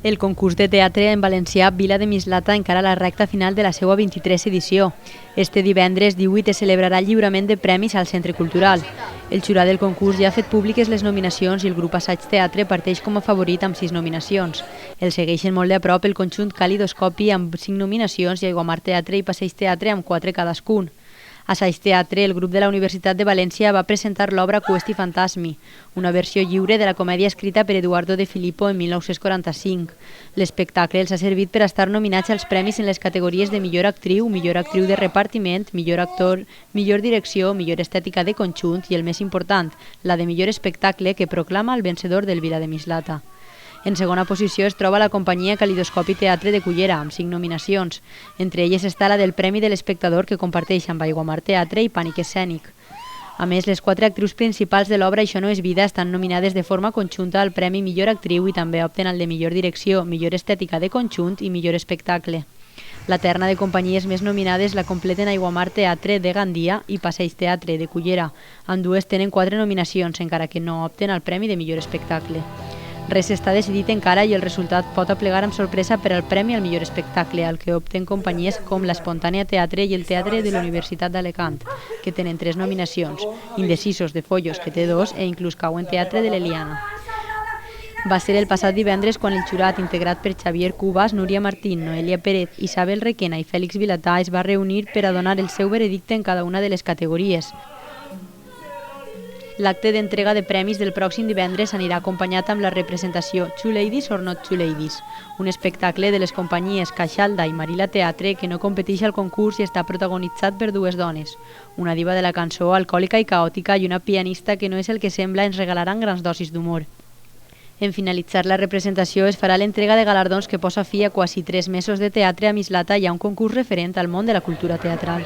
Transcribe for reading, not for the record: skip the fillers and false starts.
El concurs de teatre en valencià Vila de Mislata encara la recta final de la seva 23 edició. Este divendres 18 es celebrarà el lliurament de premis al Centre Cultural. El jurat del concurs ja ha fet públiques les nominacions i el grup Assaig Teatre parteix com a favorit amb 6 nominacions. El segueixen molt de prop el conjunt Calidoscopi amb 5 nominacions i Aiguamar Teatre i Passeig Teatre amb 4 cadascun. Assaig Teatre, el grup de la Universitat de València, va presentar l'obra Questi Fantasmi, una versió lliure de la comèdia escrita per Eduardo de Filippo en 1945. L'espectacle els ha servit per estar nominats als premis en les categories de millor actriu de repartiment, millor actor, millor direcció, millor estètica de conjunt i, el més important, la de millor espectacle que proclama el vencedor del Vila de Mislata. En segona posició es troba la companyia Calidoscopi Teatre de Cullera, amb 5 nominacions. Entre elles està la del Premi de l'Espectador que comparteix amb Aiguamar Teatre i Pànic Escènic. A més, les 4 actrius principals de l'obra Això no és vida estan nominades de forma conjunta al Premi Millor Actriu i també opten al de Millor Direcció, Millor Estètica de Conjunt i Millor Espectacle. La terna de companyies més nominades la completen Aiguamar Teatre de Gandia i Passeig Teatre de Cullera. Ambdues tenen 4 nominacions, encara que no opten al Premi de Millor Espectacle. Res està decidit encara i el resultat pot aplegar amb sorpresa per al Premi al Millor Espectacle, al que opten companyies com l'Espontània Teatre i el Teatre de la Universitat d'Alacant, que tenen 3 nominacions, Indecisos de Follos, que té 2, e inclús Cauen Teatre de l'Eliana. Va ser el passat divendres quan el jurat, integrat per Xavier Cubas, Núria Martín, Noelia Pérez, Isabel Requena i Fèlix Vilatà, es va reunir per a donar el seu veredicte en cada una de les categories. L'acte d'entrega de premis del pròxim divendres anirà acompanyat amb la representació Two Ladies or Not Two Ladies, un espectacle de les companyies Caixalda i Marila Teatre que no competeix al concurs i està protagonitzat per 2 dones. Una diva de la cançó alcohòlica i caòtica i una pianista que no és el que sembla ens regalaran grans dosis d'humor. En finalitzar la representació es farà l'entrega de galardons que posa fi a quasi 3 mesos de teatre a Mislata i a un concurs referent al món de la cultura teatral.